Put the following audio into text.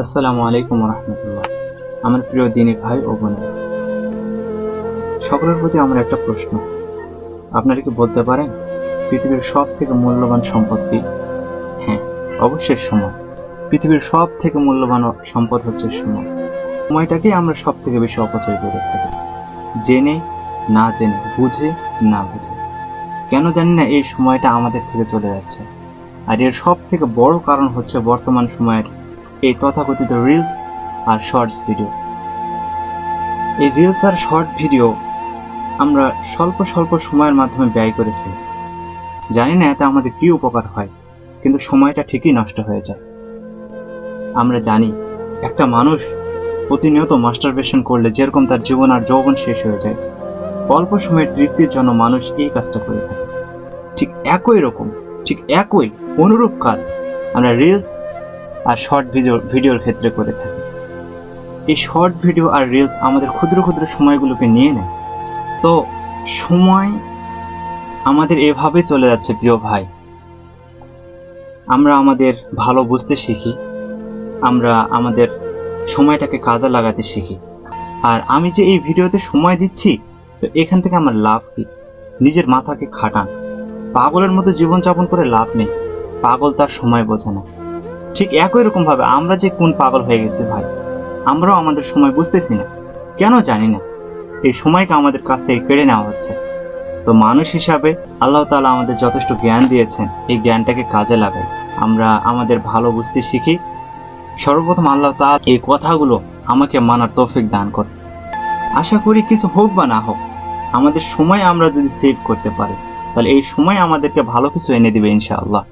আসসালামু আলাইকুম রহমতুল্লাহ। আমার প্রিয় দিনী ভাই ও বোন, সকলের প্রতি আমার একটা প্রশ্ন। আপনারা কি বলতে পারেন পৃথিবীর সব থেকে মূল্যবান সম্পদ কি? হ্যাঁ, অবশ্যই সময়। পৃথিবীর সব থেকে মূল্যবান সম্পদ হচ্ছে সময়। সময়টাকেই আমরা সব থেকে বেশি অপচয় করে থাকি, জেনে না জেনে, বুঝে না বুঝে। কেন জানি না এই সময়টা আমাদের থেকে চলে যাচ্ছে। আর এর সব থেকে বড় কারণ হচ্ছে বর্তমান সময়ের এই তথাকথিত রিলস আর শর্টস ভিডিও। এই রিলস আর শর্ট ভিডিও আমরা স্বল্প স্বল্প সময়ের মাধ্যমে ব্যয় করে ফেলি। জানি না এতে আমাদের কি উপকার হয়, কিন্তু সময়টা ঠিকই নষ্ট হয়ে যায়। আমরা জানি একটা মানুষ প্রতিনিয়ত মাস্টারবেশন করলে যেরকম তার জীবন আর যৌবন শেষ হয়ে যায়, অল্প সময়ের তৃপ্তির জন্য মানুষ এই কাজটা করে থাকে। ঠিক একই অনুরূপ কাজ আমরা রিলস আর শর্ট ভিডিওর ক্ষেত্রে করে থাকি। এই শর্ট ভিডিও আর রিলস আমাদের ক্ষুদ্র ক্ষুদ্র সময়গুলোকে নিয়ে নেয়। তো সময় আমাদের এভাবে চলে যাচ্ছে প্রিয় ভাই। আমরা আমাদের ভালো বুঝতে শিখি, আমরা আমাদের সময়টাকে কাজে লাগাতে শিখি। আর আমি যে এই ভিডিওতে সময় দিচ্ছি, তো এখান থেকে আমার লাভ কি? নিজের মাথাকে খাটান। পাগলের মতো জীবনযাপন করে লাভ নেই, পাগল তার সময় বোঝে না। ঠিক একই রকম ভাবে আমরা যে কোন পাগল হয়ে গেছি ভাই, আমরাও আমাদের সময় বুঝতেছি না, কেন জানি না। এই সময়কে আমাদের কাছ থেকে কেড়ে নেওয়া হচ্ছে। তো মানুষ হিসাবে আল্লাহ তাআলা আমাদের যথেষ্ট জ্ঞান দিয়েছেন, এই জ্ঞানটাকে কাজে লাগাই, আমরা আমাদের ভালো বুঝতে শিখি। সর্বপ্রথম আল্লাহ তাআলা এই কথাগুলো আমাকে মানার তৌফিক দান করে। আশা করি কিছু হোক বা না হোক, আমাদের সময় আমরা যদি সেভ করতে পারি, তাহলে এই সময় আমাদেরকে ভালো কিছু এনে দিবে ইনশাআল্লাহ।